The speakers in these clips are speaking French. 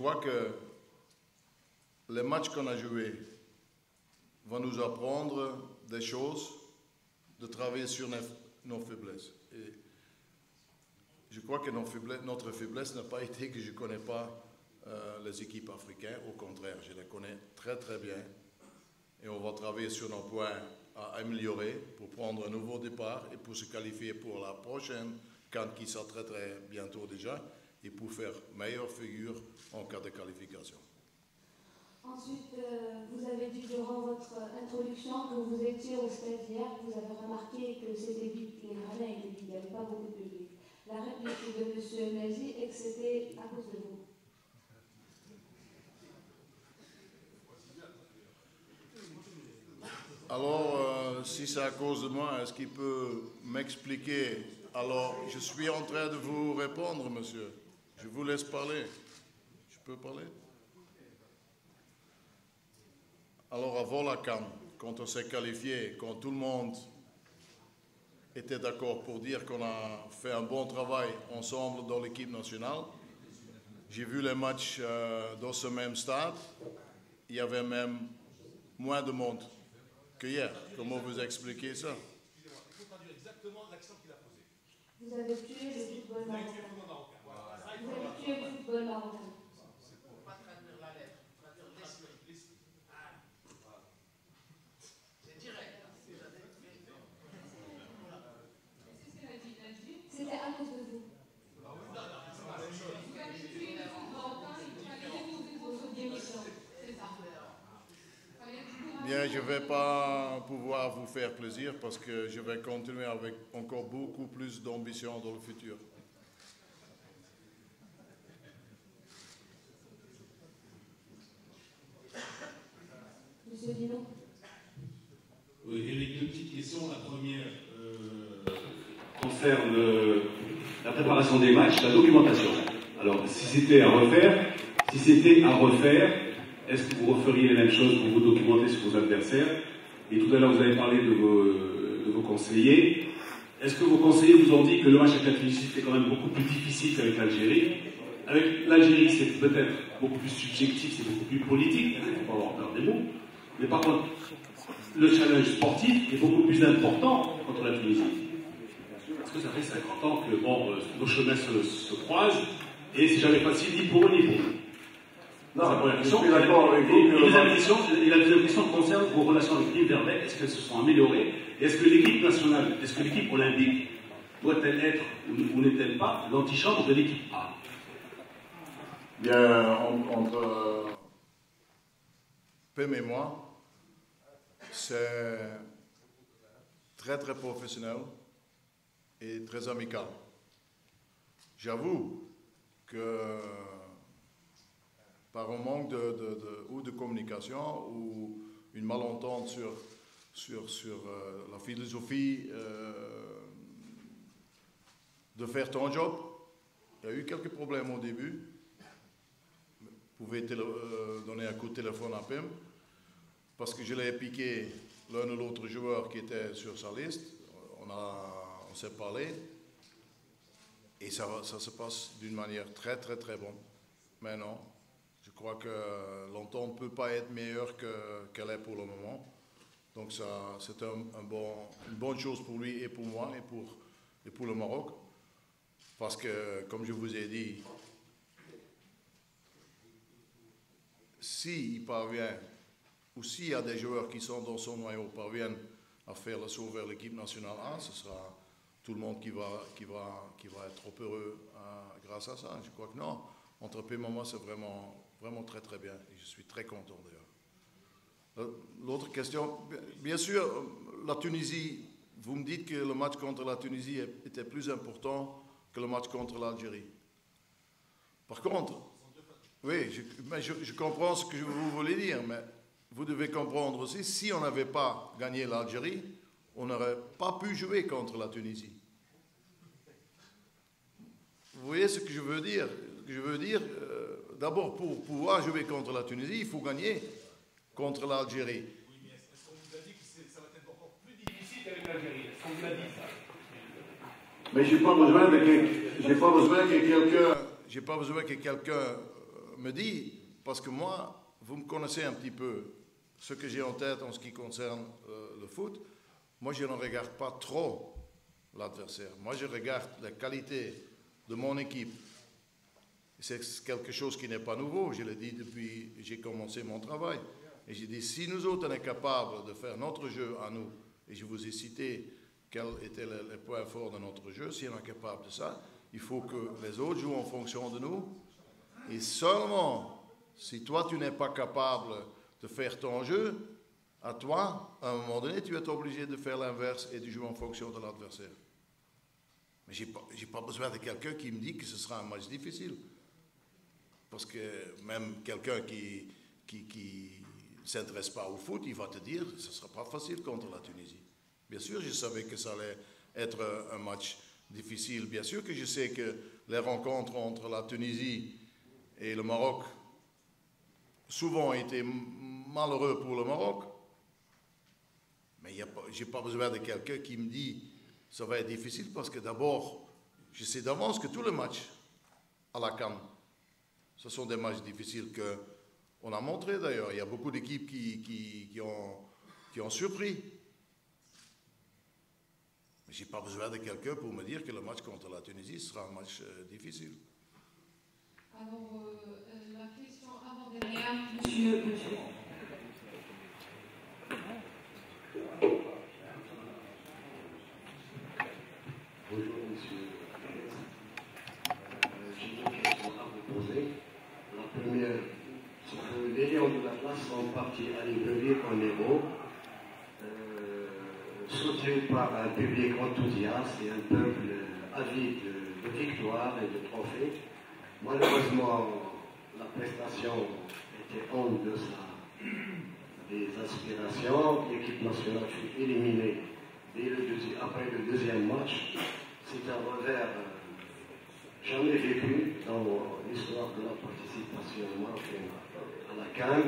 crois que les matchs qu'on a joués vont nous apprendre des choses, de travailler sur nos faiblesses. Et je crois que notre faiblesse n'a pas été que je ne connais pas les équipes africaines. Au contraire, je les connais très très bien. Et on va travailler sur nos points à améliorer pour prendre un nouveau départ et pour se qualifier pour la prochaine CAN qui sera très très bientôt déjà et pour faire meilleure figure en cas de qualification. Ensuite, vous avez dit durant votre introduction que vous étiez au stade hier, vous avez remarqué que c'était vide, les gradins étaient vides, il n'y avait pas beaucoup de public. La réplique de M. Nazi est que c'était à cause de vous. Alors, si c'est à cause de moi, est-ce qu'il peut m'expliquer? Alors, je suis en train de vous répondre, monsieur. Je vous laisse parler. Je peux parler? Alors, avant la CAN, quand on s'est qualifié, quand tout le monde était d'accord pour dire qu'on a fait un bon travail ensemble dans l'équipe nationale, j'ai vu les matchs dans ce même stade. Il y avait même moins de monde que hier. Comment vous expliquez ça? Excusez-moi, il faut traduire exactement l'accent qu'il a posé. Vous avez tué le football marocain. Vous avez tué le football marocain. Pas traduire la lettre, traduire l'esprit. C'est direct. C'était à cause de vous. Bien, je ne vais pas pouvoir vous faire plaisir parce que je vais continuer avec encore beaucoup plus d'ambition dans le futur. Monsieur Dino. Oui, Eric, deux petites questions. La première concerne la préparation des matchs, la documentation. Alors, si c'était à refaire, est-ce que vous referiez les mêmes choses pour vous documenter sur vos adversaires? Et tout à l'heure, vous avez parlé de vos conseillers. Est-ce que vos conseillers vous ont dit que le match avec la Tunisie était quand même beaucoup plus difficile qu'avec l'Algérie? Avec l'Algérie, c'est peut-être beaucoup plus subjectif, c'est beaucoup plus politique, il ne faut pas avoir peur des mots. Mais par contre, le challenge sportif est beaucoup plus important contre la Tunisie. Parce que ça fait 50 ans que bon, nos chemins se croisent, et c'est jamais facile ni pour eux ni pour nous. Non, je suis d'accord avec vous. Et la deuxième question concerne vos relations avec l'île Verdec. Est-ce qu'elles se sont améliorées? Et est-ce que l'équipe nationale, est-ce que l'équipe olympique doit-elle être ou n'est-elle pas l'antichambre de l'équipe A? Bien, entre Pim et moi, c'est très très professionnel et très amical. J'avoue que par un manque de communication ou une malentente sur la philosophie de faire ton job. Il y a eu quelques problèmes au début. Vous pouvez donner un coup de téléphone à Pim, parce que je l'ai piqué l'un ou l'autre joueur qui était sur sa liste. On s'est parlé et ça se passe d'une manière très très très bonne. Maintenant, je crois que l'entente ne peut pas être meilleure qu'elle est pour le moment. Donc c'est une bonne chose pour lui et pour moi et pour le Maroc. Parce que, comme je vous ai dit, s'il parvient, ou s'il y a des joueurs qui sont dans son noyau parviennent à faire le saut vers l'équipe nationale A, ce sera tout le monde qui va être trop heureux grâce à ça. Je crois que non. Entre Pim et moi, c'est vraiment très très bien. Et je suis très content d'ailleurs. L'autre question, bien sûr, la Tunisie, vous me dites que le match contre la Tunisie était plus important que le match contre l'Algérie. Par contre, oui, je comprends ce que vous voulez dire, mais vous devez comprendre aussi, si on n'avait pas gagné l'Algérie, on n'aurait pas pu jouer contre la Tunisie. Vous voyez ce que je veux dire? D'abord, pour pouvoir jouer contre la Tunisie, il faut gagner contre l'Algérie. Oui, mais est-ce qu'on vous a dit que ça va être encore plus difficile qu'avec l'Algérie? Est-ce qu'on vous a dit ça? Mais j'ai pas besoin que quelqu'un J'ai pas besoin que quelqu'un me dis, parce que moi, vous me connaissez un petit peu, ce que j'ai en tête en ce qui concerne le foot, moi je ne regarde pas trop l'adversaire. Moi je regarde la qualité de mon équipe. C'est quelque chose qui n'est pas nouveau, je l'ai dit depuis que j'ai commencé mon travail. Et j'ai dit, si nous autres on est capables de faire notre jeu à nous, et je vous ai cité quels étaient les points forts de notre jeu, si on est capable de ça, il faut que les autres jouent en fonction de nous. Et seulement, si toi tu n'es pas capable de faire ton jeu, à toi, à un moment donné, tu es obligé de faire l'inverse et de jouer en fonction de l'adversaire. Mais je n'ai pas besoin de quelqu'un qui me dit que ce sera un match difficile. Parce que même quelqu'un qui ne s'intéresse pas au foot, il va te dire que ce ne sera pas facile contre la Tunisie. Bien sûr, je savais que ça allait être un match difficile. Bien sûr que je sais que les rencontres entre la Tunisie et le Maroc souvent été malheureux pour le Maroc. Mais je n'ai pas besoin de quelqu'un qui me dit que ça va être difficile parce que d'abord, je sais d'avance que tous les matchs à la CAN, ce sont des matchs difficiles qu'on a montré d'ailleurs. Il y a beaucoup d'équipes qui ont surpris. Mais je n'ai pas besoin de quelqu'un pour me dire que le match contre la Tunisie sera un match difficile. Alors, la question avant-dernière, monsieur. Bonjour, monsieur. J'ai deux questions à vous poser. La première, c'est que les Lions de l'Atlas sont partis à Libreville en héros, soutenus par un public enthousiaste et un peuple avide de victoires et de trophées. Malheureusement, la prestation était en deçà des aspirations. L'équipe nationale fut éliminée après le deuxième match. C'est un revers jamais vécu dans l'histoire de la participation marocaine à la CAN.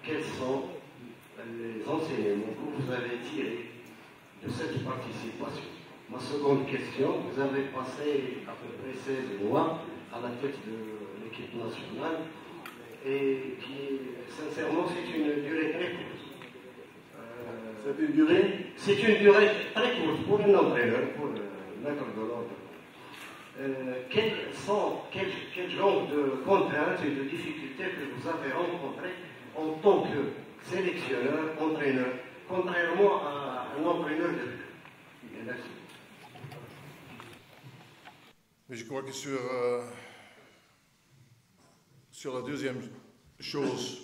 Quels sont les enseignements que vous avez tirés de cette participation? Ma seconde question, vous avez passé à peu près 16 mois à la tête de l'équipe nationale et qui, sincèrement, c'est une durée très courte. C'est une durée? C'est une durée très courte pour un entraîneur, pour l'être de l'ordre. Quel genre de contraintes et de difficultés que vous avez rencontrées en tant que sélectionneur, entraîneur, contrairement à un entraîneur de club? Merci. Je crois que sur la deuxième chose,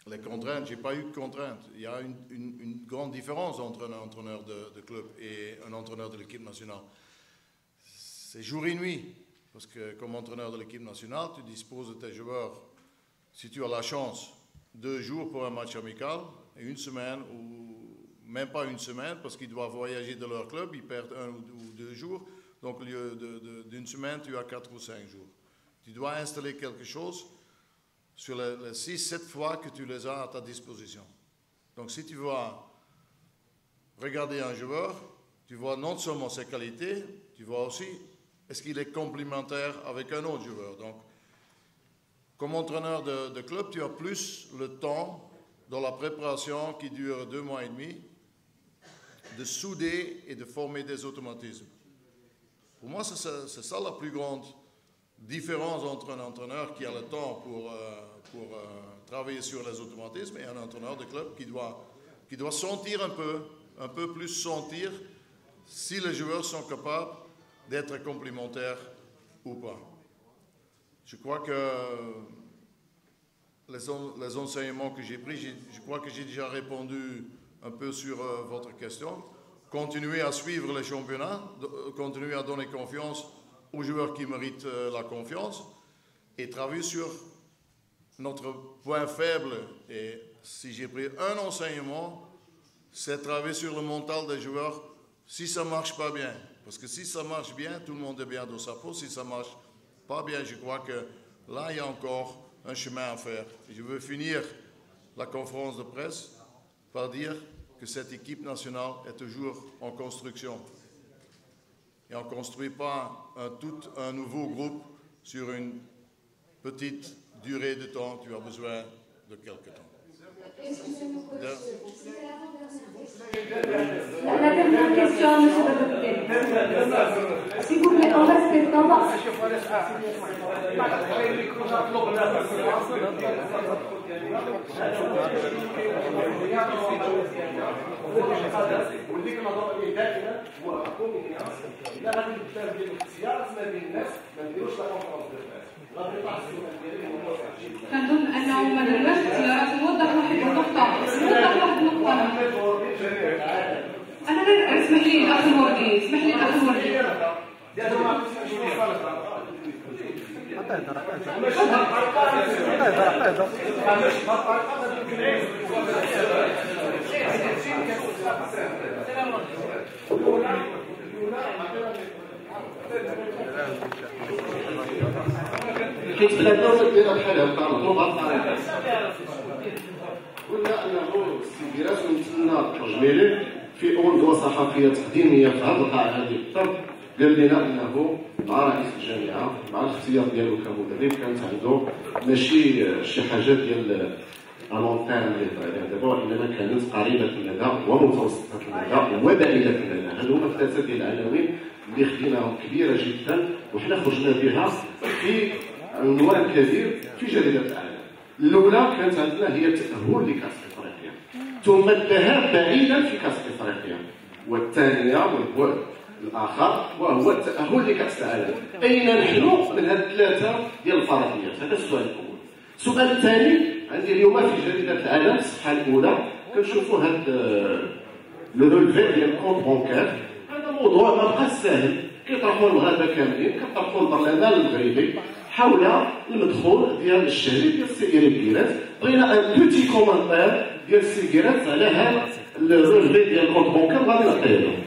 les contraintes, je n'ai pas eu de contraintes. Il y a une grande différence entre un entraîneur de club et un entraîneur de l'équipe nationale. C'est jour et nuit. Parce que comme entraîneur de l'équipe nationale, tu disposes de tes joueurs, si tu as la chance, 2 jours pour un match amical et une semaine, ou même pas une semaine, parce qu'ils doivent voyager de leur club, ils perdent 1 ou 2 jours. Donc au lieu d'une semaine, tu as 4 ou 5 jours. Tu dois installer quelque chose sur les 6-7 fois que tu les as à ta disposition. Donc si tu vas regarder un joueur, tu vois non seulement ses qualités, tu vois aussi est-ce qu'il est complémentaire avec un autre joueur. Donc comme entraîneur de club, tu as plus le temps dans la préparation qui dure 2 mois et demi de souder et de former des automatismes. Pour moi, c'est ça la plus grande différence entre un entraîneur qui a le temps pour travailler sur les automatismes et un entraîneur de club qui doit sentir un peu plus sentir si les joueurs sont capables d'être complémentaires ou pas. Je crois que les enseignements que j'ai pris, je crois que j'ai déjà répondu un peu sur votre question. Continuer à suivre les championnats, continuer à donner confiance aux joueurs qui méritent la confiance et travailler sur notre point faible. Et si j'ai pris un enseignement, c'est travailler sur le mental des joueurs si ça ne marche pas bien. Parce que si ça marche bien, tout le monde est bien dans sa peau. Si ça ne marche pas bien, je crois que là, il y a encore un chemin à faire. Et je veux finir la conférence de presse par dire que cette équipe nationale est toujours en construction. Et on ne construit pas un nouveau groupe sur une petite durée de temps tu as besoin de quelque temps. Excusez-moi, la dernière question, M. Babakté. S'il vous plaît, en respectant. واللي كنهضروا عليه دائما هو كوميونيكاس. الا غادي الكتاب ديال الاختيار ما بين الناس ما نديروش لا كونفرنس دو بريس. لا بريباراسيون ديالي هو كنظن انه ما درناش اختيارات. نوضح واحد النقطه. انا اسمح لي الاخ الوردي. حيت بلادنا ديالها بحال هكا مطلوبه قلنا انه السيديرات ونتسنى التجميلي في اول ندوه صحفيه تقديميه في هذه القاعه هذه بالضبط قال لنا انه مع رئيس الجامعه مع الاختيار ديالو كمدرب كانت عنده ماشي شي حاجه ديال الونتيرم اللي هضر عليها دابا وانما كانت قريبه المدى ومتوسطه المدى وبعيده المدى. هادو هما ثلاثه ديال العناوين اللي خديناهم كبيره جدا وحنا خرجنا بها في عنوان كبير في جريده العالم. الاولى كانت عندنا هي التاهل لكاس افريقيا ثم الذهاب بعيدا في كاس افريقيا والثانيه والبعد الاخر وهو التاهل لكاس العالم. اين نحن من هذه الثلاثه ديال الفرضيات؟ هذا السؤال الاول. السؤال الثاني عندي اليوم في جريده العالم الصفحه الاولى كنشوفوا هذا لو رولفي ديال الكونت بونكار. هذا موضوع ما بقاش ساهل كيطرحوا المغاربه كاملين كيطرحوا البرلمان المغربي حول المدخول ديال الشهري ديال السي إيريك كيرات. بغينا ان بوتي كومونتير ديال السي كيرات على هذا الرولفي ديال الكونت بونكار غادي نعطيه له.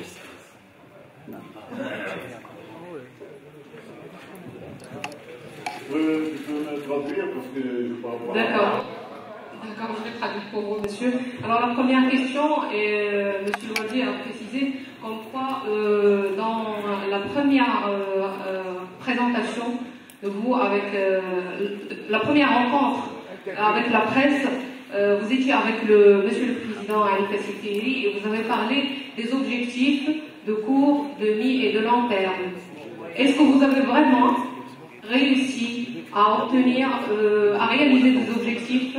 D'accord. D'accord, je vais traduire pour vous, monsieur. Alors, la première question, monsieur Loisier a précisé comme quoi, dans la première présentation de vous, avec la première rencontre avec la presse, vous étiez avec monsieur le président Ali Kassikiri et vous avez parlé des objectifs de court, de mi et de long terme. Est-ce que vous avez vraiment réussi à obtenir, à réaliser des objectifs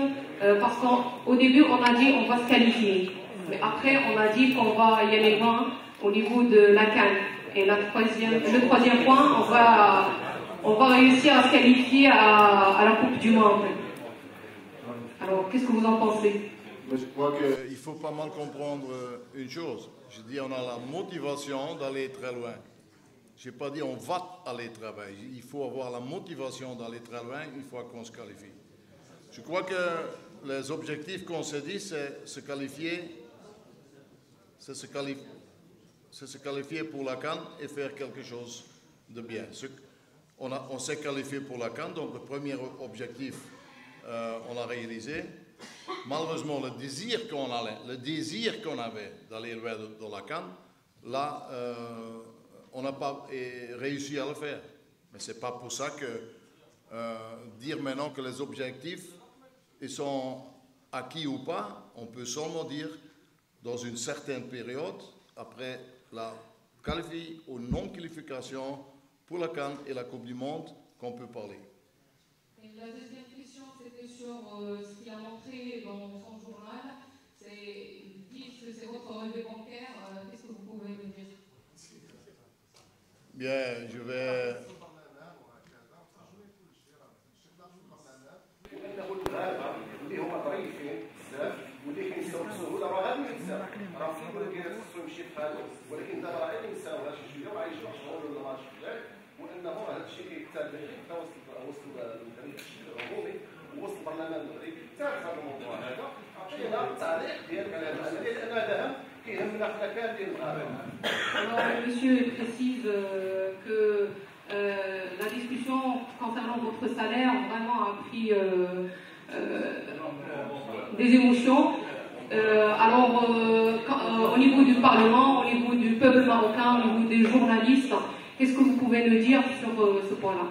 parce qu'au début on a dit on va se qualifier, mais après on a dit qu'on va y aller loin au niveau de la CAN. Et le troisième point, on va réussir à se qualifier à la Coupe du Monde. Alors qu'est-ce que vous en pensez? Je crois qu'il ne faut pas mal comprendre une chose. Je dis on a la motivation d'aller très loin. Je n'ai pas dit on va aller travailler. Il faut avoir la motivation d'aller très loin une fois qu'on se qualifie. Je crois que les objectifs qu'on s'est dit, c'est se qualifier, pour la CAN et faire quelque chose de bien. On s'est qualifié pour la CAN, donc le premier objectif, on l'a réalisé. Malheureusement, le désir qu'on avait d'aller loin dans la CAN, là, on n'a pas réussi à le faire. Mais ce n'est pas pour ça que dire maintenant que les objectifs ils sont acquis ou pas, on peut seulement dire dans une certaine période, après la qualification ou non-qualification pour la CAN et la Coupe du Monde, qu'on peut parler. Et la deuxième question, c'était sur ce qu'il a montré dans son journal. Il dit que c'est votre relevé bancaire. Qu'est-ce que vous pouvez me dire? Bien, je vais... اللي هما ضعيفين بزاف واللي كينساو بسهوله راه غادي ينساو راه في ولكن خصو يمشي بحالو ولكن دابا راه غادي ينساوها شي شويه وغايجيو شهور ولا الماتش الجاي وانه هذا الشيء كيتابع حتى وسط المدرب العمومي ووسط البرلمان المغربي تابع هذا الموضوع هذا عطينا التعليق ديالك على هذا لان هذا اهم كيهمنا حنا كاملين المغاربه. Alors, monsieur précise que la discussion concernant votre salaire vraiment a pris des émotions. Au niveau du Parlement, au niveau du peuple marocain, au niveau des journalistes, qu'est-ce que vous pouvez nous dire sur ce point-là?